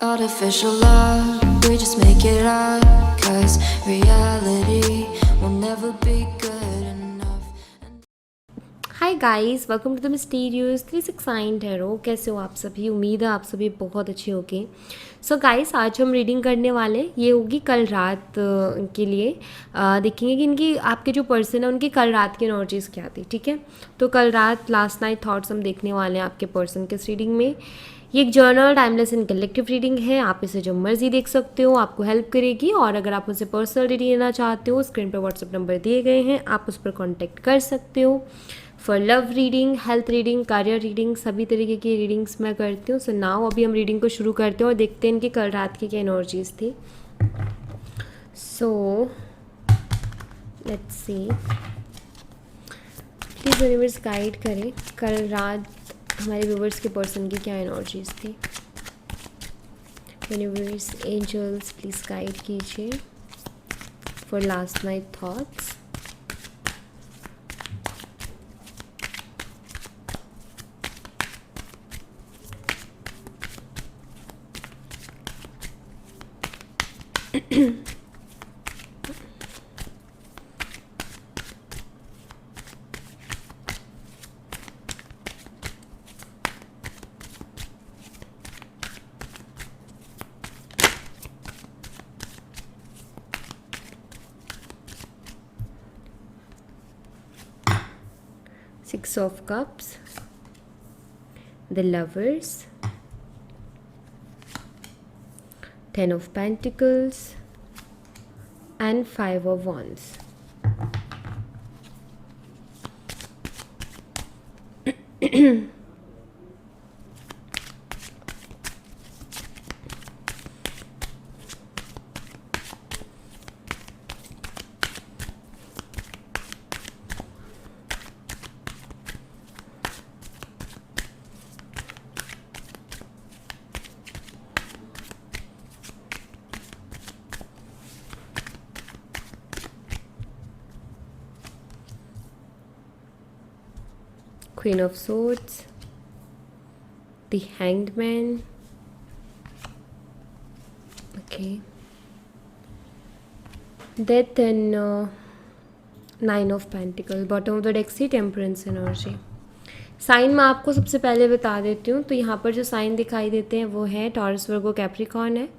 Artificial love, we just make it up, 'cause reality will never be good enough. Hi guys, welcome to the mysterious 369 tarot. कैसे हो आप सभी? उम्मीद है आप सभी बहुत अच्छे होंगे। सो गाइस, आज हम रीडिंग करने वाले, ये होगी कल रात के लिए। देखेंगे कि इनकी आपके जो पर्सन है उनकी कल रात की एनर्जीज़ क्या थी। ठीक है, तो कल रात लास्ट नाइट थॉट्स हम देखने वाले हैं आपके पर्सन के इस रीडिंग में। ये एक journal timeless and collective reading है। आप इसे जो मर्जी देख सकते हो, आपको हेल्प करेगी। और अगर आप मुझसे पर्सनल रीडिंग लेना चाहते हो, स्क्रीन पर व्हाट्सएप नंबर दिए गए हैं, आप उस पर कॉन्टैक्ट कर सकते हो। For love reading, health reading, career reading, सभी तरीके की रीडिंग्स मैं करती हूँ। सो नाउ अभी हम रीडिंग को शुरू करते हैं और देखते हैं इनकी कल रात की क्या एनर्जीज थी। So let's see, please universe guide करें कल रात हमारे व्यूवर्स के पर्सन की क्या एनर्जीज थी। यूनिवर्स, एंजल्स, प्लीज़ गाइड कीजिए for last night thoughts. Six of Cups, the Lovers, Ten of Pentacles, and Five of Wands. Queen of Swords, the Hanged Man, okay, Death and Nine of Pentacles. Bottom of the deck से Temperance energy. Sign मैं आपको सबसे पहले बता देती हूँ। तो यहाँ पर जो साइन दिखाई देते हैं वो है टॉरस, वर्गो, कैप्रिकॉर्न है,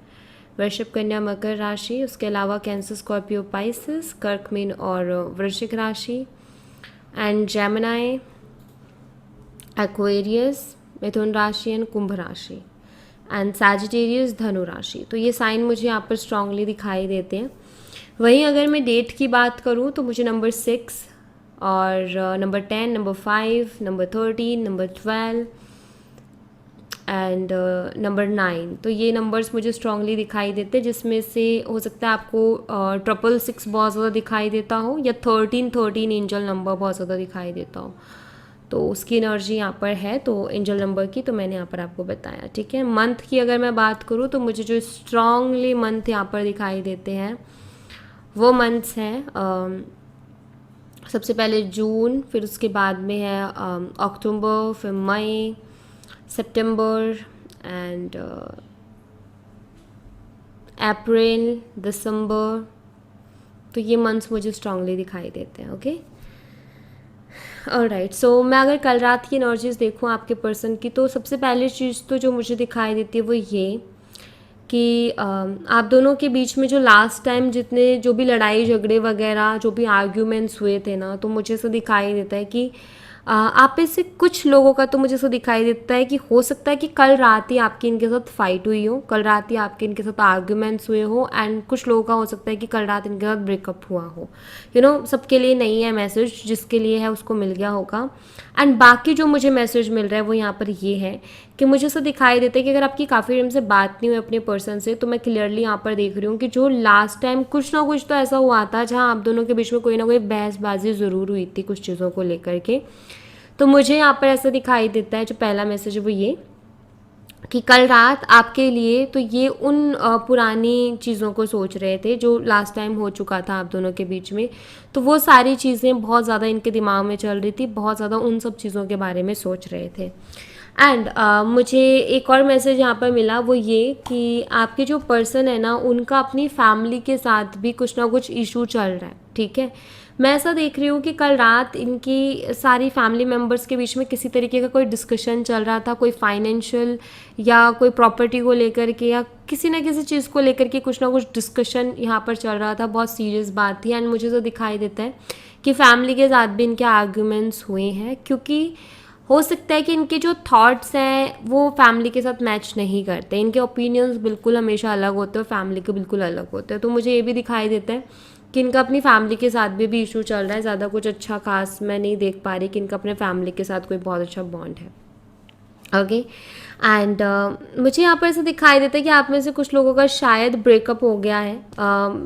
वृषभ, कन्या, मकर राशि। उसके अलावा कैंसर, स्कॉर्पियो, पाइसेस, कर्क, मीन और वृश्चिक राशि, एंड जेमिनाई, एक्वेरियस, मिथुन राशि एंड कुंभ राशि, एंड सैजिटेरियस, धनु राशि। तो ये साइन मुझे यहाँ पर स्ट्रांगली दिखाई देते हैं। वहीं अगर मैं डेट की बात करूँ तो मुझे नंबर 6 और number 10, number 5, number 13, number 12 and number 9, तो ये नंबर्स मुझे स्ट्रांगली दिखाई देते हैं। जिसमें से हो सकता है आपको 666 बहुत ज़्यादा दिखाई देता हो, या 13 एंजल नंबर बहुत ज़्यादा दिखाई देता हो। तो उसकी एनर्जी यहाँ पर है, तो एंजल नंबर की तो मैंने यहाँ पर आपको बताया। ठीक है, मंथ की अगर मैं बात करूँ तो मुझे जो स्ट्रांगली मंथ यहाँ पर दिखाई देते हैं वो मंथ्स हैं सबसे पहले जून, फिर उसके बाद में है अक्टूबर, फिर मई, सितंबर एंड अप्रैल, दिसंबर। तो ये मंथ्स मुझे स्ट्रांगली दिखाई देते हैं। Okay, alright. सो मैं अगर कल रात की एनर्जीज देखूँ आपके पर्सन की, तो सबसे पहली चीज़ तो जो मुझे दिखाई देती है वो ये कि आप दोनों के बीच में जो लास्ट टाइम जितने जो भी लड़ाई झगड़े वगैरह जो भी आर्ग्यूमेंट्स हुए थे ना, तो मुझे ऐसा दिखाई देता है कि आप में से कुछ लोगों का तो मुझे ऐसा दिखाई देता है कि हो सकता है कि कल रात ही आपकी इनके साथ फाइट हुई हो, कल रात ही आपके इनके साथ आर्ग्यूमेंट्स हुए हो, एंड कुछ लोगों का हो सकता है कि कल रात इनके साथ ब्रेकअप हुआ हो। सबके लिए नहीं है मैसेज, जिसके लिए है उसको मिल गया होगा। एंड बाकी जो मुझे मैसेज मिल रहा है वो यहाँ पर ये है कि मुझे ऐसा दिखाई देता है कि अगर आपकी काफ़ी टाइम से बात नहीं हुई अपने पर्सन से, तो मैं क्लियरली यहाँ पर देख रही हूँ कि जो लास्ट टाइम कुछ ना कुछ तो ऐसा हुआ था जहाँ आप दोनों के बीच में कोई ना कोई बहसबाजी ज़रूर हुई थी कुछ चीज़ों को लेकर के। तो मुझे यहाँ पर ऐसा दिखाई देता है, जो पहला मैसेज है वो ये कि कल रात आपके लिए तो ये उन पुरानी चीज़ों को सोच रहे थे जो लास्ट टाइम हो चुका था आप दोनों के बीच में। तो वो सारी चीज़ें बहुत ज़्यादा इनके दिमाग में चल रही थी, बहुत ज़्यादा उन सब चीज़ों के बारे में सोच रहे थे। एंड मुझे एक और मैसेज यहाँ पर मिला, वो ये कि आपके जो पर्सन है ना, उनका अपनी फैमिली के साथ भी कुछ ना कुछ इशू चल रहा है, ठीक है। मैं ऐसा देख रही हूँ कि कल रात इनकी सारी फैमिली मेम्बर्स के बीच में किसी तरीके का कोई डिस्कशन चल रहा था, कोई फाइनेंशियल या कोई प्रॉपर्टी को लेकर के या किसी ना किसी चीज़ को लेकर के कुछ ना कुछ डिस्कशन यहाँ पर चल रहा था। बहुत सीरियस बात थी। एंड मुझे तो दिखाई देता है कि फैमिली के साथ भी इनके आर्ग्यूमेंट्स हुए हैं, क्योंकि हो सकता है कि इनके जो थॉट्स हैं वो फैमिली के साथ मैच नहीं करते। इनके ओपिनियंस बिल्कुल हमेशा अलग होते हैं और फैमिली के बिल्कुल अलग होते हैं। तो मुझे ये भी दिखाई देता है कि इनका अपनी फैमिली के साथ भी इशू चल रहा है। ज़्यादा कुछ अच्छा खास मैं नहीं देख पा रही कि इनका अपने फैमिली के साथ कोई बहुत अच्छा बॉन्ड है। ओके। एंड मुझे यहाँ पर ऐसे दिखाई देता है कि आप में से कुछ लोगों का शायद ब्रेकअप हो गया है।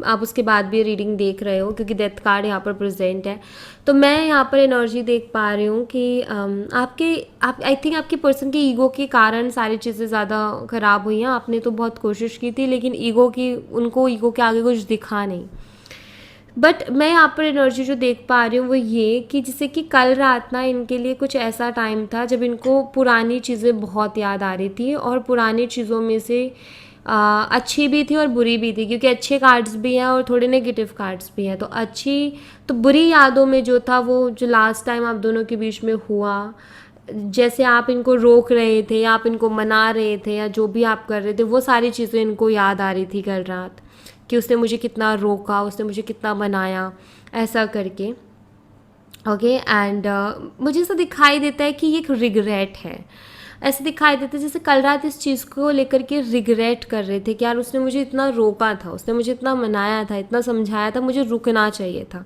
आप उसके बाद भी रीडिंग देख रहे हो, क्योंकि डेथ कार्ड यहाँ पर प्रेजेंट है। तो मैं यहाँ पर एनर्जी देख पा रही हूँ कि आप आई थिंक आपके पर्सन के ईगो के कारण सारी चीज़ें ज़्यादा ख़राब हुई हैं। आपने तो बहुत कोशिश की थी, लेकिन उनको ईगो के आगे कुछ दिखा नहीं। बट मैं यहाँ पर एनर्जी जो देख पा रही हूँ वो ये कि जैसे कि कल रात ना इनके लिए कुछ ऐसा टाइम था जब इनको पुरानी चीज़ें बहुत याद आ रही थी, और पुरानी चीज़ों में से अच्छी भी थी और बुरी भी थी, क्योंकि अच्छे कार्ड्स भी हैं और थोड़े नेगेटिव कार्ड्स भी हैं। तो बुरी यादों में जो था, वो जो लास्ट टाइम आप दोनों के बीच में हुआ, जैसे आप इनको रोक रहे थे या आप इनको मना रहे थे या जो भी आप कर रहे थे, वो सारी चीज़ें इनको याद आ रही थी कल रात, कि उसने मुझे कितना रोका, उसने मुझे कितना मनाया, ऐसा करके। ओके। एंड मुझे ऐसा दिखाई देता है कि ये एक रिग्रेट है। ऐसे दिखाई देता है जैसे कल रात इस चीज़ को लेकर के रिग्रेट कर रहे थे कि यार उसने मुझे इतना रोका था, उसने मुझे इतना मनाया था, इतना समझाया था, मुझे रुकना चाहिए था।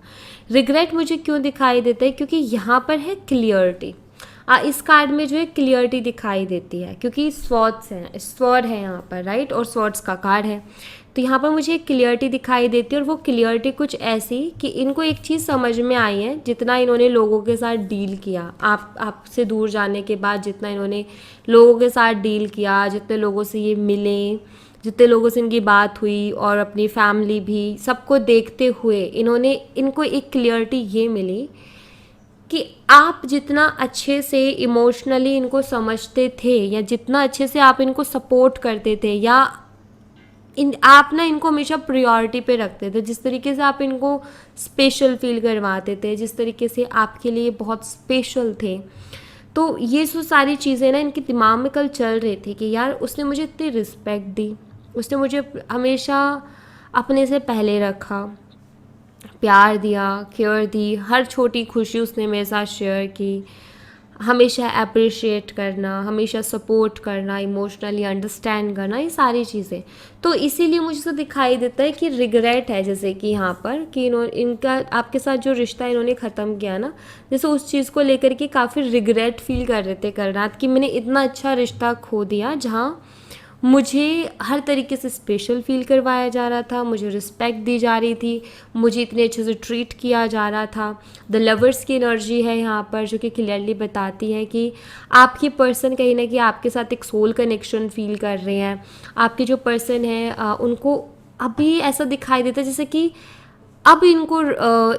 रिग्रेट मुझे क्यों दिखाई देता है? क्योंकि यहाँ पर है क्लियरिटी। इस कार्ड में जो है क्लियरिटी दिखाई देती है, क्योंकि स्वॉर्ड है यहाँ पर, राइट, और स्वॉर्ड्स का कार्ड है। तो यहाँ पर मुझे एक क्लियरिटी दिखाई देती है, और वो क्लियरिटी कुछ ऐसी कि इनको एक चीज़ समझ में आई है, जितना इन्होंने लोगों के साथ डील किया, आपसे दूर जाने के बाद जितना इन्होंने लोगों के साथ डील किया, जितने लोगों से ये मिले, जितने लोगों से इनकी बात हुई, और अपनी फैमिली भी, सबको देखते हुए इनको एक क्लियरिटी ये मिली कि आप जितना अच्छे से इमोशनली इनको समझते थे, या जितना अच्छे से आप इनको सपोर्ट करते थे, या आप ना इनको हमेशा प्रायोरिटी पे रखते थे, जिस तरीके से आप इनको स्पेशल फील करवाते थे, जिस तरीके से आपके लिए बहुत स्पेशल थे, तो ये जो सारी चीज़ें ना इनके दिमाग में कल चल रही थी कि यार उसने मुझे इतनी रिस्पेक्ट दी, उसने मुझे हमेशा अपने से पहले रखा, प्यार दिया, केयर दी, हर छोटी खुशी उसने मेरे साथ शेयर की, हमेशा अप्रिशिएट करना, हमेशा सपोर्ट करना, इमोशनली अंडरस्टैंड करना, ये सारी चीज़ें। तो इसीलिए मुझे तो दिखाई देता है कि रिग्रेट है, जैसे कि यहाँ पर कि इनका आपके साथ जो रिश्ता इन्होंने ख़त्म किया ना, जैसे उस चीज़ को लेकर के काफ़ी रिग्रेट फील कर रहे थे कल रात, कि मैंने इतना अच्छा रिश्ता खो दिया जहाँ मुझे हर तरीके से स्पेशल फील करवाया जा रहा था, मुझे रिस्पेक्ट दी जा रही थी, मुझे इतने अच्छे से ट्रीट किया जा रहा था। द लवर्स की एनर्जी है यहाँ पर, जो कि क्लियरली बताती है कि आपके पर्सन कहीं ना कहीं आपके साथ एक सोल कनेक्शन फील कर रहे हैं। आपके जो पर्सन है उनको अभी ऐसा दिखाई देता है जैसे कि अब इनको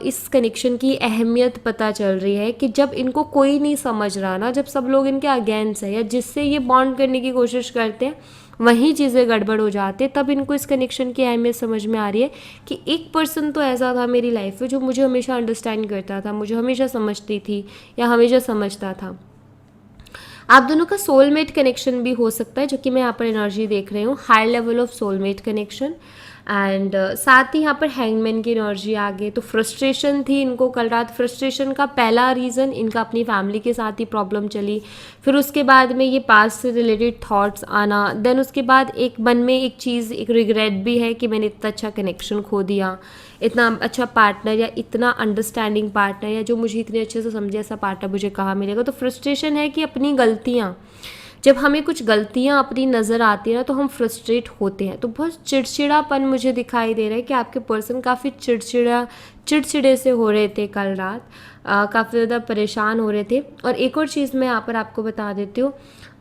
इस कनेक्शन की अहमियत पता चल रही है, कि जब इनको कोई नहीं समझ रहा ना, जब सब लोग इनके अगेंस्ट है, या जिससे ये बॉन्ड करने की कोशिश करते हैं वहीं चीज़ें गड़बड़ हो जाती है, तब इनको इस कनेक्शन की अहमियत समझ में आ रही है कि एक पर्सन तो ऐसा था मेरी लाइफ में जो मुझे हमेशा अंडरस्टैंड करता था, मुझे हमेशा समझती थी या हमेशा समझता था। आप दोनों का सोलमेट कनेक्शन भी हो सकता है, जो कि मैं यहाँ पर एनर्जी देख रही हूँ, high level of soulmate connection. And साथ ही यहाँ पर हैंगमैन की एनर्जी आ गई। तो फ्रस्ट्रेशन थी इनको कल रात। फ्रस्ट्रेशन का पहला रीज़न इनका अपनी फैमिली के साथ ही प्रॉब्लम चली, फिर उसके बाद में ये पास्ट से रिलेटेड थॉट्स आना, देन उसके बाद एक मन में एक चीज़, एक रिग्रेट भी है कि मैंने इतना अच्छा कनेक्शन खो दिया, इतना अच्छा पार्टनर या इतना अंडरस्टैंडिंग पार्टनर या जो मुझे इतने अच्छे से समझे, ऐसा पार्टनर मुझे कहाँ मिलेगा। तो फ्रस्ट्रेशन है कि अपनी गलतियाँ, जब हमें कुछ गलतियाँ अपनी नज़र आती हैं ना, तो हम फ्रस्ट्रेट होते हैं। तो बहुत चिड़चिड़ापन मुझे दिखाई दे रहा है कि आपके पर्सन काफ़ी चिड़चिड़े से हो रहे थे कल रात, काफ़ी ज़्यादा परेशान हो रहे थे। और एक और चीज़ मैं यहाँ पर आपको बता देती हूँ,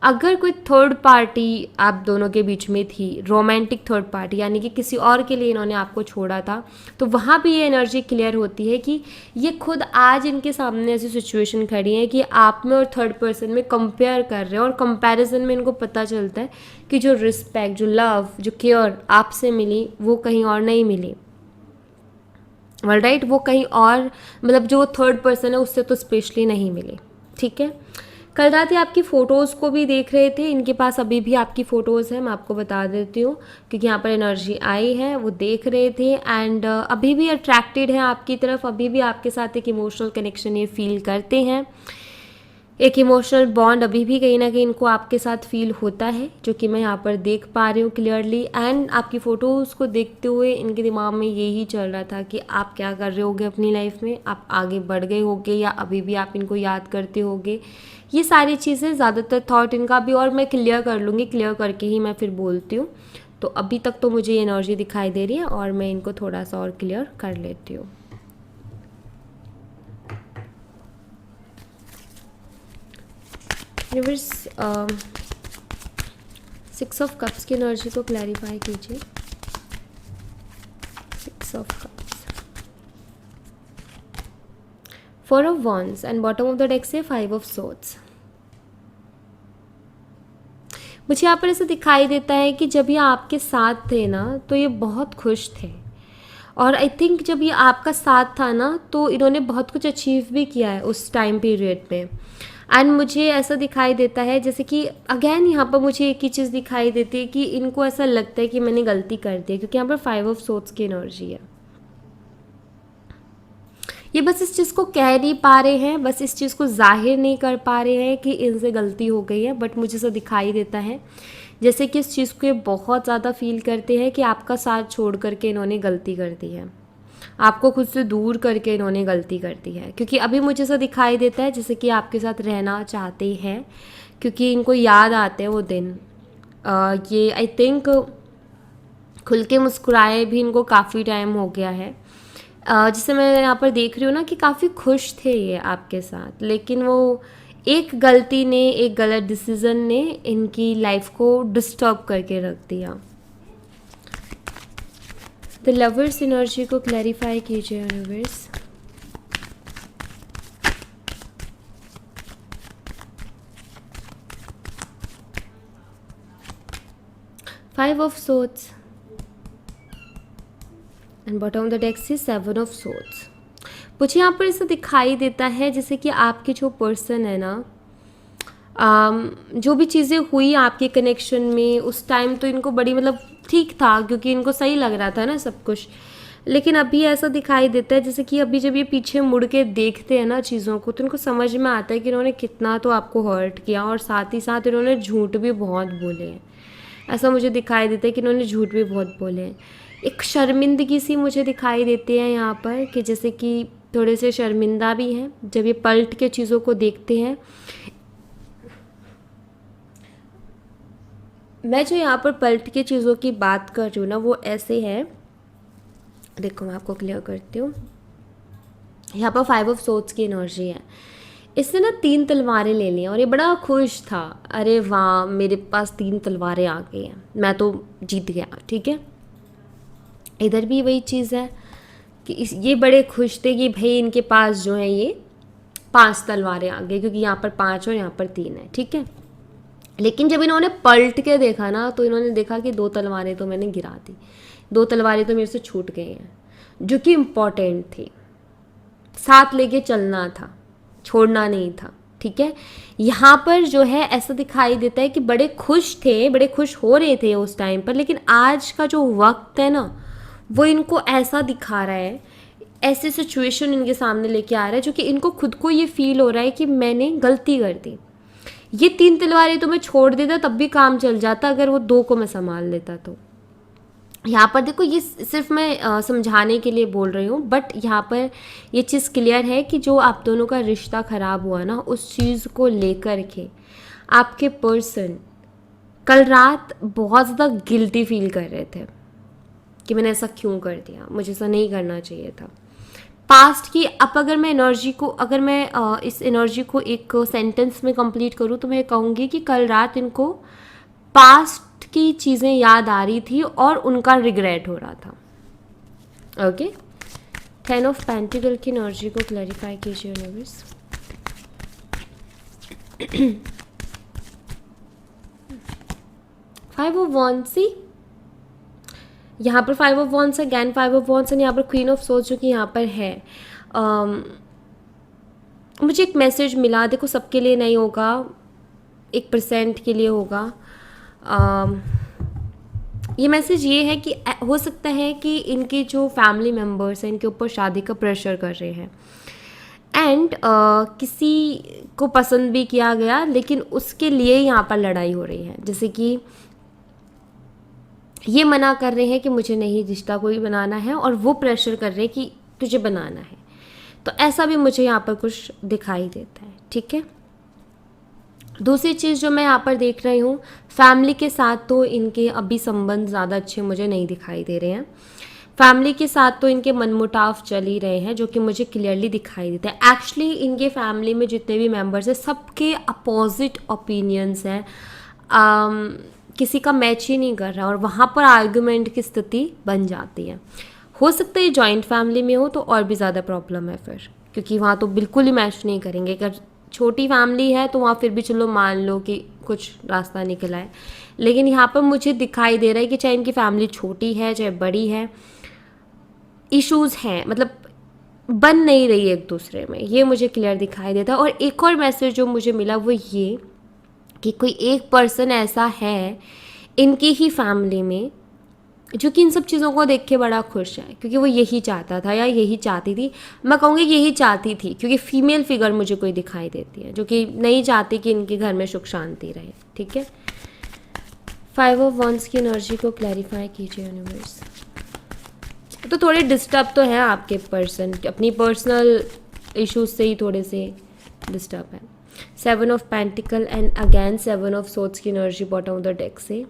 अगर कोई थर्ड पार्टी आप दोनों के बीच में थी, रोमांटिक थर्ड पार्टी, यानी कि किसी और के लिए इन्होंने आपको छोड़ा था, तो वहाँ भी ये एनर्जी क्लियर होती है कि ये खुद आज इनके सामने ऐसी सिचुएशन खड़ी है कि आप में और थर्ड पर्सन में कंपेयर कर रहे हैं, और कंपैरिजन में इनको पता चलता है कि जो रिस्पेक्ट, जो लव, जो केयर आपसे मिली वो कहीं और नहीं मिली। राइट, वो कहीं और, मतलब जो थर्ड पर्सन है उससे तो स्पेशली नहीं मिले। ठीक है, कल रात ये आपकी फ़ोटोज़ को भी देख रहे थे, इनके पास अभी भी आपकी फ़ोटोज़ हैं, मैं आपको बता देती हूँ, क्योंकि यहाँ पर एनर्जी आई है, वो देख रहे थे एंड अभी भी अट्रैक्टेड हैं आपकी तरफ, अभी भी आपके साथ एक इमोशनल कनेक्शन ये फील करते हैं, एक इमोशनल बॉन्ड अभी भी कहीं ना कहीं इनको आपके साथ फील होता है, जो कि मैं यहाँ पर देख पा रही हूँ क्लियरली। एंड आपकी फ़ोटोज़ को देखते हुए इनके दिमाग में यही चल रहा था कि आप क्या कर रहे होगे अपनी लाइफ में, आप आगे बढ़ गए होगे या अभी भी आप इनको याद करते होगे, ये सारी चीज़ें ज़्यादातर थॉट इनका भी, और मैं क्लियर कर लूँगी, क्लियर करके ही मैं फिर बोलती हूँ। तो अभी तक तो मुझे ये एनर्जी दिखाई दे रही है और मैं इनको थोड़ा सा और क्लियर कर लेती हूँ। यूनिवर्स, 6 ऑफ कप्स की एनर्जी को क्लैरिफाई कीजिए। 6 of cups, 4 of wands and bottom of the deck से 5 ऑफ सोर्ड्स। मुझे यहाँ पर ऐसा दिखाई देता है कि जब ये आपके साथ थे ना तो ये बहुत खुश थे, और आई थिंक जब ये आपका साथ था ना तो इन्होंने बहुत कुछ अचीव भी किया है उस टाइम पीरियड में। एंड मुझे ऐसा दिखाई देता है जैसे कि अगेन यहाँ पर मुझे एक ही चीज़ दिखाई देती है कि इनको ऐसा लगता है कि मैंने गलती कर दी है, क्योंकि यहाँ पर 5 ऑफ सोर्ड्स की एनर्जी है। ये बस इस चीज़ को कह नहीं पा रहे हैं, बस इस चीज़ को जाहिर नहीं कर पा रहे हैं कि इनसे गलती हो गई है, बट मुझे ऐसा दिखाई देता है जैसे कि इस चीज़ को ये बहुत ज़्यादा फील करते हैं कि आपका साथ छोड़ करके इन्होंने गलती कर दी है, आपको खुद से दूर करके इन्होंने गलती कर दी है। क्योंकि अभी मुझे ऐसा दिखाई देता है जैसे कि आपके साथ रहना चाहते हैं, क्योंकि इनको याद आते हैं वो दिन। ये आई थिंक खुल के मुस्कुराए भी इनको काफ़ी टाइम हो गया है। जिसे मैं यहाँ पर देख रही हूँ ना कि काफ़ी खुश थे ये आपके साथ, लेकिन वो एक गलती ने, एक गलत डिसीज़न ने इनकी लाइफ को डिस्टर्ब करके रख दिया। द लवर्स एनर्जी को क्लैरिफाई कीजिए universe. Five of swords and bottom of the deck से 7 ऑफ सोर्ड्स। मुझे यहाँ पर ऐसा दिखाई देता है जैसे कि आपके जो पर्सन है ना, जो भी चीज़ें हुई आपके कनेक्शन में उस टाइम तो इनको बड़ी, मतलब ठीक था क्योंकि इनको सही लग रहा था ना सब कुछ, लेकिन अभी ऐसा दिखाई देता है जैसे कि अभी जब ये पीछे मुड़ के देखते हैं ना चीज़ों को, तो इनको समझ में आता है कि इन्होंने कितना तो आपको हर्ट किया, और साथ ही साथ इन्होंने झूठ भी बहुत बोले हैं। ऐसा मुझे दिखाई देता है कि इन्होंने झूठ भी बहुत बोले हैं। एक शर्मिंदगी सी मुझे दिखाई देती है यहाँ पर, कि जैसे कि थोड़े से शर्मिंदा भी हैं जब ये पलट के चीज़ों को देखते हैं। मैं जो यहाँ पर पलट के चीज़ों की बात कर रही हूँ ना, वो ऐसे है, देखो मैं आपको क्लियर करती हूँ। यहाँ पर 5 ऑफ सोर्ड्स की एनर्जी है। इसने ना 3 तलवारें ले ली और ये बड़ा खुश था, अरे वाह मेरे पास 3 तलवारें आ गई हैं, मैं तो जीत गया। ठीक है, इधर भी वही चीज़ है कि ये बड़े खुश थे कि भाई इनके पास जो है ये 5 तलवारें आ गई, क्योंकि यहाँ पर 5 और यहाँ पर 3 है। ठीक है, लेकिन जब इन्होंने पलट के देखा ना तो इन्होंने देखा कि 2 तलवारें तो मैंने गिरा दी, 2 तलवारें तो मेरे से छूट गई हैं, जो कि इम्पॉर्टेंट थी, साथ लेके चलना था, छोड़ना नहीं था। ठीक है, यहाँ पर जो है ऐसा दिखाई देता है कि बड़े खुश थे, बड़े खुश हो रहे थे उस टाइम पर, लेकिन आज का जो वक्त है ना वो इनको ऐसा दिखा रहा है, ऐसे सिचुएशन इनके सामने लेके आ रहा है जो कि इनको खुद को ये फील हो रहा है कि मैंने गलती कर दी। ये 3 तलवारें तो मैं छोड़ देता तब भी काम चल जाता, अगर वो 2 को मैं संभाल लेता तो। यहाँ पर देखो, ये सिर्फ मैं समझाने के लिए बोल रही हूँ, बट यहाँ पर ये चीज़ क्लियर है कि जो आप दोनों का रिश्ता ख़राब हुआ ना, उस चीज़ को लेकर के आपके पर्सन कल रात बहुत ज़्यादा गिल्टी फील कर रहे थे कि मैंने ऐसा क्यों कर दिया, मुझे ऐसा नहीं करना चाहिए था। पास्ट की, अब अगर मैं एनर्जी को, अगर मैं इस एनर्जी को एक सेंटेंस में कंप्लीट करूँ तो मैं कहूँगी कि कल रात इनको पास्ट की चीज़ें याद आ रही थी और उनका रिग्रेट हो रहा था। ओके, 10 ऑफ पेंटिकल की एनर्जी को क्लैरिफाई कीजिए यूनिवर्स। फाइव ऑफ वॉन्ड्स, सी यहाँ पर 5 ऑफ वॉन्ड्स है, अगैन 5 ऑफ वॉन्ड्स एंड यहाँ पर क्वीन ऑफ सोल्स जो कि यहाँ पर है। मुझे एक मैसेज मिला, देखो सबके लिए नहीं होगा, 1% के लिए होगा। ये मैसेज ये है कि हो सकता है कि इनके जो फैमिली मेम्बर्स हैं इनके ऊपर शादी का प्रेशर कर रहे हैं एंड किसी को पसंद भी किया गया लेकिन उसके लिए यहाँ पर लड़ाई हो रही है। जैसे कि ये मना कर रहे हैं कि मुझे नहीं रिश्ता कोई बनाना है और वो प्रेशर कर रहे हैं कि तुझे बनाना है। तो ऐसा भी मुझे यहाँ पर कुछ दिखाई देता है। ठीक है, दूसरी चीज़ जो मैं यहाँ पर देख रही हूँ, फैमिली के साथ तो इनके अभी संबंध ज़्यादा अच्छे मुझे नहीं दिखाई दे रहे हैं। फैमिली के साथ तो इनके मनमुटाव चल ही रहे हैं जो कि मुझे क्लियरली दिखाई देता है। एक्चुअली इनके फैमिली में जितने भी मेंबर्स हैं सबके अपोजिट ओपिनियंस हैं, किसी का मैच ही नहीं कर रहा और वहाँ पर आर्गुमेंट की स्थिति बन जाती है। हो सकता है ये जॉइंट फैमिली में हो तो और भी ज़्यादा प्रॉब्लम है फिर, क्योंकि वहाँ तो बिल्कुल ही मैच नहीं करेंगे। अगर छोटी फैमिली है तो वहाँ फिर भी चलो मान लो कि कुछ रास्ता निकला है, लेकिन यहाँ पर मुझे दिखाई दे रहा है कि चाहे इनकी फैमिली छोटी है चाहे बड़ी है, इश्यूज़ हैं, मतलब बन नहीं रही एक दूसरे में, ये मुझे क्लियर दिखाई देता है। और एक और मैसेज जो मुझे मिला वो ये कि कोई एक पर्सन ऐसा है इनकी ही फैमिली में जो कि इन सब चीज़ों को देख के बड़ा खुश है, क्योंकि वो यही चाहता था या यही चाहती थी। मैं कहूँगी यही चाहती थी, क्योंकि फीमेल फिगर मुझे कोई दिखाई देती है जो कि नहीं चाहती कि इनके घर में सुख शांति रहे। ठीक है, 5 ऑफ वॉन्ड्स की एनर्जी को क्लैरिफाई कीजिए यूनिवर्स। तो थोड़े डिस्टर्ब तो हैं आपके पर्सन, अपनी पर्सनल इश्यूज से ही थोड़े से डिस्टर्ब है। 7 of pentacle and again 7 of swords की energy bottom of the deck से।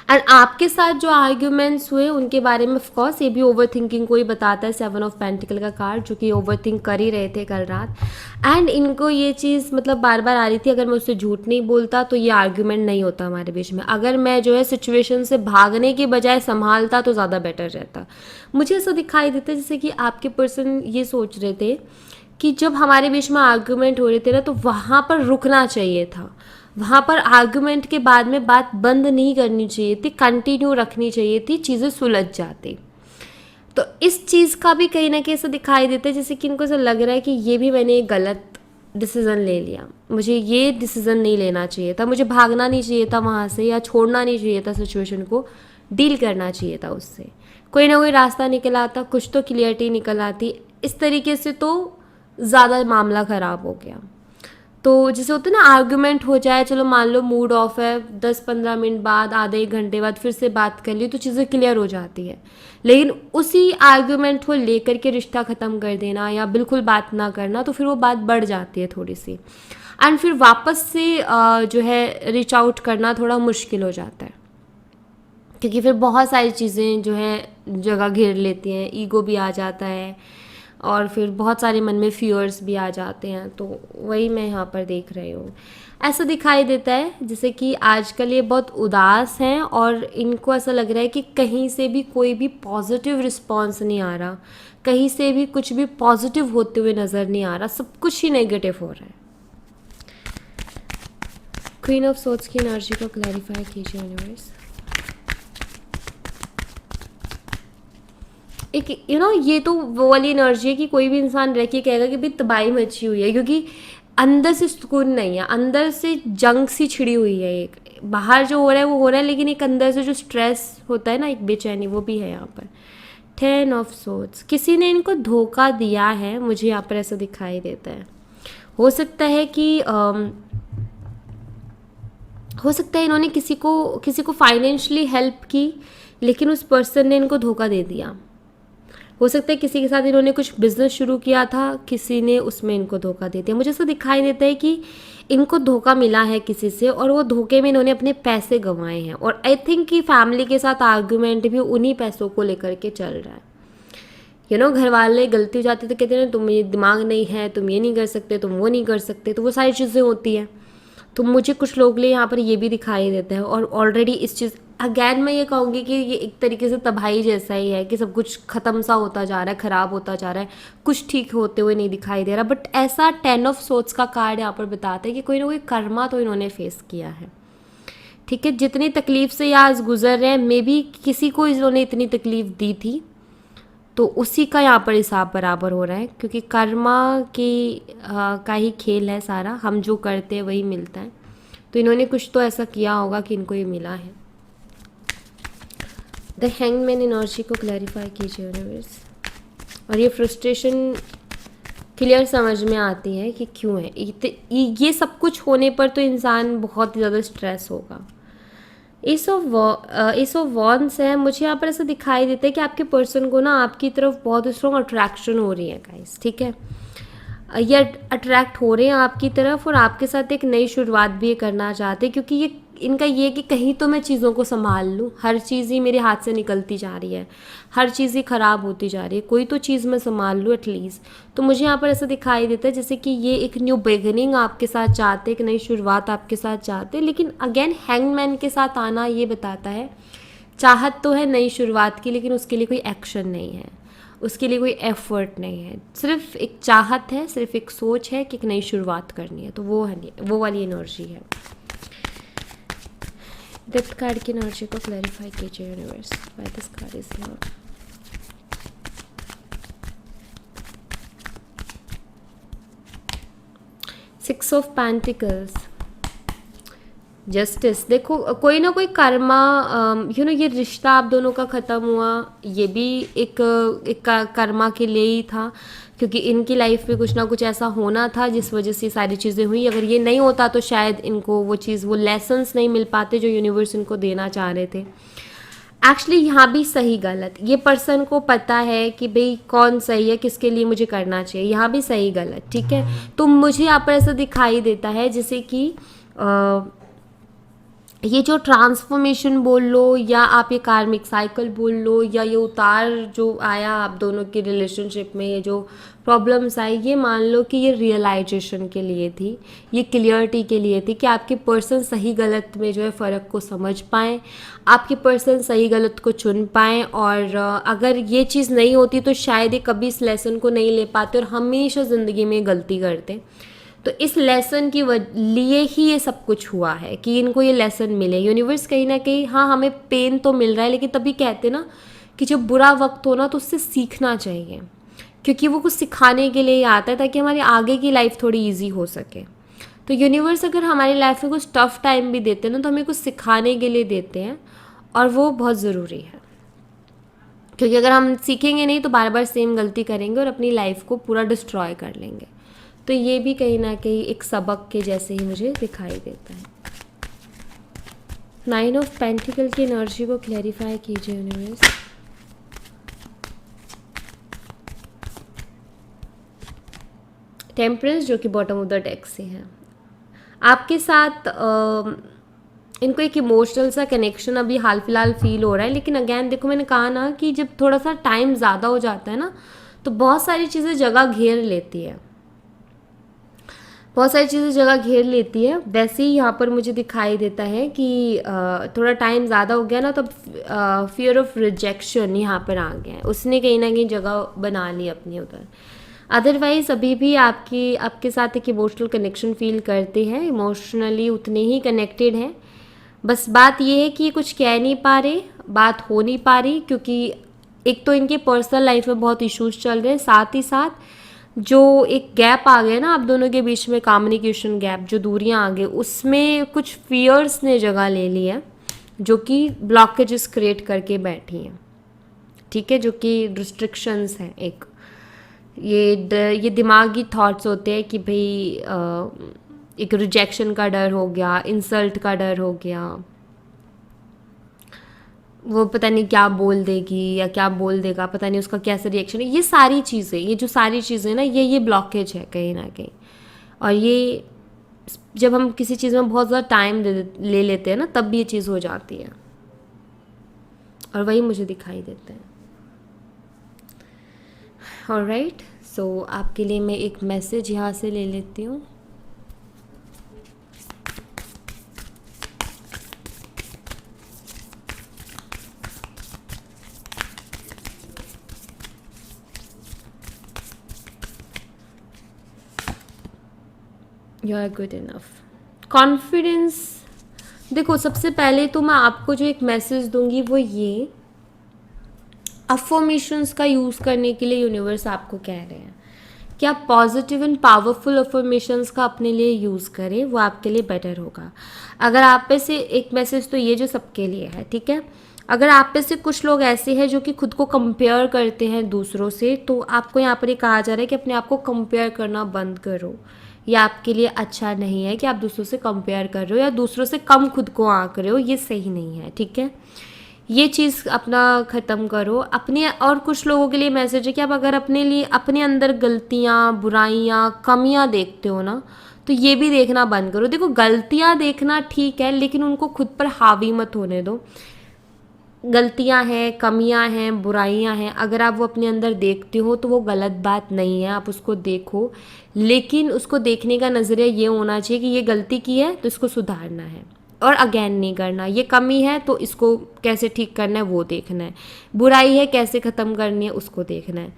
एंड आपके साथ जो आर्ग्यूमेंट्स हुए उनके बारे में ऑफकोर्स ये भी ओवर थिंकिंग को ही बताता है। 7 ऑफ पेंटिकल का कार्ड जो कि ओवर थिंक कर ही रहे थे कल रात, एंड इनको ये चीज़ मतलब बार बार आ रही थी, अगर मैं उससे झूठ नहीं बोलता तो ये आर्ग्यूमेंट नहीं होता हमारे बीच में। अगर मैं जो है सिचुएशन से भागने के बजाय संभालता तो ज़्यादा बेटर रहता। मुझे ऐसा दिखाई देता है जैसे कि आपके पर्सन ये सोच रहे थे कि जब हमारे बीच में आर्ग्यूमेंट हो रहे थे ना तो वहाँ पर रुकना चाहिए था, वहाँ पर आर्गुमेंट के बाद में बात बंद नहीं करनी चाहिए थी, कंटिन्यू रखनी चाहिए थी, चीज़ें सुलझ जाती। तो इस चीज़ का भी कहीं ना कहीं ऐसा दिखाई देता है जैसे कि इनको ऐसा लग रहा है कि ये भी मैंने एक गलत डिसीज़न ले लिया, मुझे ये डिसीज़न नहीं लेना चाहिए था, मुझे भागना नहीं चाहिए था वहाँ से, या छोड़ना नहीं चाहिए था सिचुएशन को, डील करना चाहिए था उससे, कोई ना कोई रास्ता निकल आता, कुछ तो क्लियरिटी निकल आती। इस तरीके से तो ज़्यादा मामला ख़राब हो गया। तो जैसे होता है ना आर्गुमेंट हो जाए, चलो मान लो मूड ऑफ है, 10-15 मिनट बाद, आधे एक घंटे बाद फिर से बात कर ली तो चीज़ें क्लियर हो जाती है। लेकिन उसी आर्गुमेंट को लेकर के रिश्ता ख़त्म कर देना या बिल्कुल बात ना करना, तो फिर वो बात बढ़ जाती है थोड़ी सी, एंड फिर वापस से जो है रीच आउट करना थोड़ा मुश्किल हो जाता है, क्योंकि फिर बहुत सारी चीज़ें जो है जगह घेर लेती हैं, ईगो भी आ जाता है और फिर बहुत सारे मन में फियर्स भी आ जाते हैं। तो वही मैं यहाँ पर देख रही हूँ, ऐसा दिखाई देता है जैसे कि आजकल ये बहुत उदास हैं और इनको ऐसा लग रहा है कि कहीं से भी कोई भी पॉजिटिव रिस्पॉन्स नहीं आ रहा, कहीं से भी कुछ भी पॉजिटिव होते हुए नज़र नहीं आ रहा, सब कुछ ही नेगेटिव हो रहा है। क्वीन ऑफ सोर्ड्स की एनर्जी को क्लैरिफाई कीजिए यूनिवर्स। एक ये तो वो वाली एनर्जी है कि कोई भी इंसान रह के कहेगा कि भाई तबाही मची हुई है, क्योंकि अंदर से सुकून नहीं है, अंदर से जंग सी छिड़ी हुई है। एक बाहर जो हो रहा है वो हो रहा है, लेकिन एक अंदर से जो स्ट्रेस होता है ना, एक बेचैनी, वो भी है यहाँ पर। 10 ऑफ सोर्ड्स, किसी ने इनको धोखा दिया है, मुझे यहाँ पर ऐसा दिखाई देता है। हो सकता है कि इन्होंने किसी को फाइनेंशियली हेल्प की, लेकिन उस पर्सन ने इनको धोखा दे दिया। हो सकता है किसी के साथ इन्होंने कुछ बिजनेस शुरू किया था, किसी ने उसमें इनको धोखा दे दिया। मुझे ऐसा दिखाई देता है कि इनको धोखा मिला है किसी से और वो धोखे में इन्होंने अपने पैसे गंवाए हैं, और आई थिंक कि फैमिली के साथ आर्गुमेंट भी उन्हीं पैसों को लेकर के चल रहा है, घर वाले गलती हो जाती तो कहते हैं ना तुम ये दिमाग नहीं है, तुम ये नहीं कर सकते, तुम वो नहीं कर सकते, तो वो सारी चीज़ें होती हैं। तो मुझे कुछ लोग लिए यहाँ पर ये भी दिखाई देता है। और ऑलरेडी इस चीज़ अगैन मैं ये कहूँगी कि ये एक तरीके से तबाही जैसा ही है कि सब कुछ ख़त्म सा होता जा रहा है, ख़राब होता जा रहा है, कुछ ठीक होते हुए नहीं दिखाई दे रहा। बट ऐसा 10 ऑफ सोर्ट्स का कार्ड यहाँ पर बताता है कि कोई ना कोई कर्मा तो इन्होंने फेस किया है। ठीक है, जितनी तकलीफ से ये आज गुजर रहे हैं, मे बी किसी को इन्होंने इतनी तकलीफ दी थी, तो उसी का यहाँ पर हिसाब बराबर हो रहा है, क्योंकि कर्मा का ही खेल है सारा, हम जो करते हैं वही मिलता है। तो इन्होंने कुछ तो ऐसा किया होगा कि इनको ये मिला है। द हैंगमैन एनर्जी को क्लैरिफाई कीजिए यूनिवर्स। और ये फ्रस्ट्रेशन क्लियर समझ में आती है कि क्यों है ये सब कुछ होने पर तो इंसान बहुत ज़्यादा स्ट्रेस होगा। एस ऑफ वॉन्ड्स है, मुझे यहाँ पर ऐसा दिखाई देता है कि आपके पर्सन को ना आपकी तरफ बहुत स्ट्रॉन्ग अट्रैक्शन हो रही है गाइस। ठीक है, ये अट्रैक्ट हो रहे हैं आपकी तरफ और आपके साथ एक नई शुरुआत भी ये करना चाहते हैं, क्योंकि ये इनका ये कि कहीं तो मैं चीज़ों को संभाल लूँ, हर चीज़ ही मेरे हाथ से निकलती जा रही है, हर चीज़ ही ख़राब होती जा रही है, कोई तो चीज़ मैं संभाल लूँ एटलीस्ट। तो मुझे यहाँ पर ऐसा दिखाई देता है जैसे कि ये एक न्यू बिगिनिंग आपके साथ चाहते, एक नई शुरुआत आपके साथ चाहते। लेकिन अगेन हैंगमैन के साथ आना ये बताता है चाहत तो है नई शुरुआत की, लेकिन उसके लिए कोई एक्शन नहीं है, उसके लिए कोई एफर्ट नहीं है, सिर्फ एक चाहत है, सिर्फ एक सोच है कि एक नई शुरुआत करनी है। तो वो है, वो वाली एनर्जी है। डेप्थ कार्ड की एनर्जी को क्लैरिफाई कीजिए universe, why this card is here. Six of pentacles, justice. देखो कोई ना कोई कर्मा, ये रिश्ता आप दोनों का ख़त्म हुआ, ये भी एक कर्मा के लिए ही था, क्योंकि इनकी लाइफ में कुछ ना कुछ ऐसा होना था जिस वजह से सारी चीज़ें हुई। अगर ये नहीं होता तो शायद इनको वो चीज़, वो लेसन्स नहीं मिल पाते जो यूनिवर्स इनको देना चाह रहे थे। एक्चुअली यहाँ भी सही गलत, ये पर्सन को पता है कि भाई कौन सही है, किसके लिए मुझे करना चाहिए, यहाँ भी सही गलत। ठीक है, तो मुझे यहाँ पर ऐसा दिखाई देता है जैसे कि ये जो ट्रांसफॉर्मेशन बोल लो, या आप ये कार्मिक साइकिल बोल लो, या ये उतार जो आया आप दोनों की रिलेशनशिप में, ये जो प्रॉब्लम्स आई, ये मान लो कि ये रियलाइजेशन के लिए थी, ये क्लियरिटी के लिए थी कि आपके पर्सन सही गलत में जो है फ़र्क को समझ पाएँ, आपके पर्सन सही गलत को चुन पाएँ। और अगर ये चीज़ नहीं होती तो शायद ये कभी इस लेसन को नहीं ले पाते और हमेशा ज़िंदगी में गलती करते। तो इस लेसन की लिए ही ये सब कुछ हुआ है कि इनको ये लेसन मिले। यूनिवर्स कहीं ना कहीं, हाँ हमें पेन तो मिल रहा है, लेकिन तभी कहते ना कि जब बुरा वक्त हो ना तो उससे सीखना चाहिए, क्योंकि वो कुछ सिखाने के लिए ही आता है ताकि हमारी आगे की लाइफ थोड़ी ईजी हो सके। तो यूनिवर्स अगर हमारी लाइफ में कुछ टफ टाइम भी देते हैं ना, तो हमें कुछ सिखाने के लिए देते हैं, और वो बहुत ज़रूरी है, क्योंकि अगर हम सीखेंगे नहीं तो बार बार सेम गलती करेंगे और अपनी लाइफ को पूरा डिस्ट्रॉय कर लेंगे। तो ये भी कहीं ना कहीं एक सबक के जैसे ही मुझे दिखाई देता है। 9 ऑफ पेंटिकल की एनर्जी को क्लैरिफाई कीजिए यूनिवर्स। टेम्परेंस जो कि बॉटम ऑफ द डेक से है, आपके साथ इनको एक इमोशनल सा कनेक्शन अभी हाल फिलहाल फील हो रहा है। लेकिन अगैन देखो, मैंने कहा ना कि जब थोड़ा सा टाइम ज़्यादा हो जाता है ना, तो बहुत सारी चीज़ें जगह घेर लेती है, बहुत सारी चीज़ें जगह घेर लेती है। वैसे ही यहाँ पर मुझे दिखाई देता है कि थोड़ा टाइम ज़्यादा हो गया ना, तो फियर ऑफ रिजेक्शन यहाँ पर आ गया है, उसने कहीं ना कहीं जगह बना ली अपनी उधर। अदरवाइज़ अभी भी आपके साथ एक इमोशनल कनेक्शन फील करते हैं, इमोशनली उतने ही कनेक्टेड हैं। बस बात ये है कि ये कुछ कह नहीं पा रहे, बात हो नहीं पा रही, क्योंकि एक तो इनके पर्सनल लाइफ में बहुत इश्यूज चल रहे हैं, साथ ही साथ जो एक गैप आ गया ना आप दोनों के बीच में, कम्युनिकेशन गैप, जो दूरियां आ गई, उसमें कुछ फियर्स ने जगह ले ली है जो कि ब्लॉकेजेस क्रिएट करके बैठी हैं। ठीक है, जो कि रिस्ट्रिक्शंस हैं। एक ये दिमागी थॉट्स होते हैं कि भाई एक रिजेक्शन का डर हो गया, इंसल्ट का डर हो गया, वो पता नहीं क्या बोल देगी या क्या बोल देगा, पता नहीं उसका कैसा रिएक्शन है। ये सारी चीज़ें, ये जो सारी चीज़ें ना, ये ब्लॉकेज है कहीं ना कहीं। और ये जब हम किसी चीज़ में बहुत ज़्यादा टाइम ले लेते हैं ना, तब भी ये चीज़ हो जाती है, और वही मुझे दिखाई देता है। ऑलराइट, सो आपके लिए मैं एक मैसेज यहाँ से ले लेती हूँ. You are good enough. Confidence, देखो सबसे पहले तो मैं आपको जो एक मैसेज दूंगी वो ये, अफर्मेशंस का यूज़ करने के लिए यूनिवर्स आपको कह रहे हैं कि आप पॉजिटिव एंड पावरफुल अफर्मेशंस का अपने लिए यूज़ करें, वो आपके लिए बेटर होगा. अगर आप में से एक मैसेज तो ये जो सबके लिए है, ठीक है. अगर आप में से कुछ लोग ऐसे हैं जो कि खुद को कंपेयर करते हैं दूसरों से, तो आपको यहाँ पर ये कहा जा रहा है कि अपने आप को कंपेयर करना बंद करो. ये आपके लिए अच्छा नहीं है कि आप दूसरों से कंपेयर कर रहे हो या दूसरों से कम खुद को आंक रहे हो, ये सही नहीं है, ठीक है. ये चीज़ अपना ख़त्म करो अपने. और कुछ लोगों के लिए मैसेज है कि आप अगर अपने लिए अपने अंदर गलतियाँ, बुराइयाँ, कमियाँ देखते हो ना, तो ये भी देखना बंद करो. देखो गलतियाँ देखना ठीक है, लेकिन उनको खुद पर हावी मत होने दो. गलतियां हैं, कमियां हैं, बुराइयां हैं, अगर आप वो अपने अंदर देखते हो तो वो गलत बात नहीं है, आप उसको देखो. लेकिन उसको देखने का नज़रिया ये होना चाहिए कि ये गलती की है तो इसको सुधारना है और अगेन नहीं करना. ये कमी है तो इसको कैसे ठीक करना है वो देखना है. बुराई है कैसे ख़त्म करनी है उसको देखना है.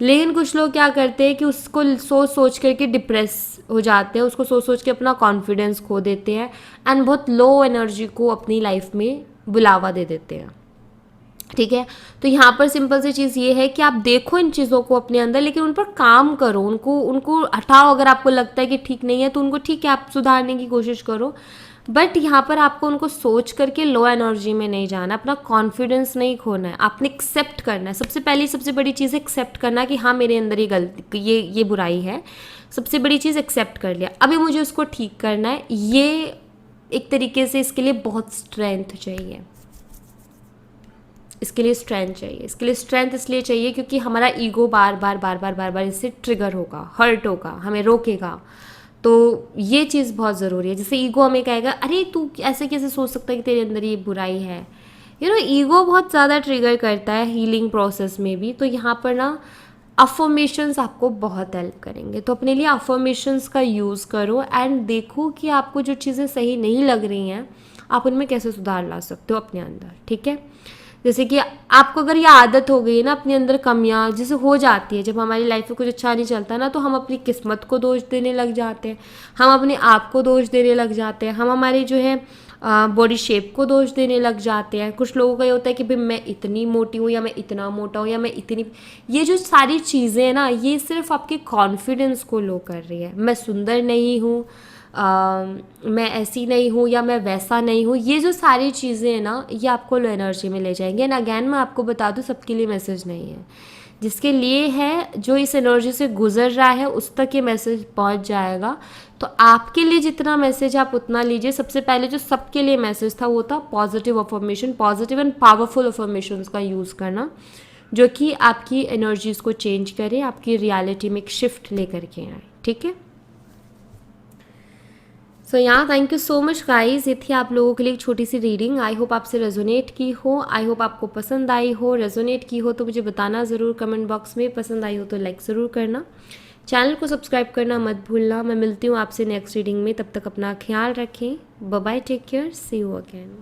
लेकिन कुछ लोग क्या करते हैं कि उसको सोच सोच करके डिप्रेस हो जाते हैं, उसको सोच सोच के अपना कॉन्फिडेंस खो देते हैं एंड बहुत लो एनर्जी को अपनी लाइफ में बुलावा दे देते हैं, ठीक है. तो यहाँ पर सिंपल सी चीज़ ये है कि आप देखो इन चीज़ों को अपने अंदर, लेकिन उन पर काम करो, उनको हटाओ. अगर आपको लगता है कि ठीक नहीं है तो उनको ठीक है आप सुधारने की कोशिश करो, बट यहाँ पर आपको उनको सोच करके लो एनर्जी में नहीं जाना, अपना कॉन्फिडेंस नहीं खोना है. आपने एक्सेप्ट करना है. सबसे पहली सबसे बड़ी चीज़ है एक्सेप्ट करना कि हाँ मेरे अंदर ये गलती, ये बुराई है. सबसे बड़ी चीज़ एक्सेप्ट कर लिया, अभी मुझे उसको ठीक करना है. ये एक तरीके से इसके लिए बहुत स्ट्रेंथ चाहिए. इसके लिए स्ट्रेंथ इसलिए चाहिए क्योंकि हमारा ईगो बार बार इससे ट्रिगर होगा, हर्ट होगा, हमें रोकेगा. तो ये चीज़ बहुत ज़रूरी है. जैसे ईगो हमें कहेगा अरे तू ऐसे कैसे सोच सकता है कि तेरे अंदर ये बुराई है. ईगो बहुत ज़्यादा ट्रिगर करता है हीलिंग प्रोसेस में भी. तो यहाँ पर ना अफर्मेशंस आपको बहुत हेल्प करेंगे. तो अपने लिए अफर्मेशंस का यूज़ करो एंड देखो कि आपको जो चीज़ें सही नहीं लग रही हैं आप उनमें कैसे सुधार ला सकते हो अपने अंदर, ठीक है. जैसे कि आपको अगर ये आदत हो गई है ना अपने अंदर कमियां जैसे हो जाती है, जब हमारी लाइफ में कुछ अच्छा नहीं चलता ना तो हम अपनी किस्मत को दोष देने लग जाते हैं, हम अपने आप को दोष देने लग जाते हैं, हम हमारी जो है बॉडी शेप को दोष देने लग जाते हैं. कुछ लोगों का ये होता है कि भाई मैं इतनी मोटी हूँ या मैं इतना मोटा हूँ या मैं इतनी, ये जो सारी चीज़ें हैं ना ये सिर्फ आपके कॉन्फिडेंस को लो कर रही है. मैं सुंदर नहीं हूँ, मैं ऐसी नहीं हूँ या मैं वैसा नहीं हूँ, ये जो सारी चीज़ें हैं ना ये आपको लो एनर्जी में ले जाएंगे. एंड अगैन मैं आपको बता दूँ सबके लिए मैसेज नहीं है. जिसके लिए है, जो इस एनर्जी से गुजर रहा है उस तक ये मैसेज पहुँच जाएगा. तो आपके लिए जितना मैसेज आप उतना लीजिए. सबसे पहले जो सबके लिए मैसेज था वो था positive affirmation, positive and powerful affirmations का यूज़ करना जो कि आपकी एनर्जीज़ को चेंज करे, आपकी रियलिटी में एक शिफ्ट लेकर के आए, ठीक है. सो यहाँ thank you so much guys. ये थी आप लोगों के लिए एक छोटी सी रीडिंग. आई होप आपसे रेजोनेट की हो, आई होप आपको पसंद आई हो. रेजोनेट की हो तो मुझे बताना ज़रूर कमेंट बॉक्स में. पसंद आई हो तो लाइक ज़रूर करना. चैनल को सब्सक्राइब करना मत भूलना. मैं मिलती हूँ आपसे नेक्स्ट रीडिंग में. तब तक अपना ख्याल रखें. Bye bye, take care, see you again.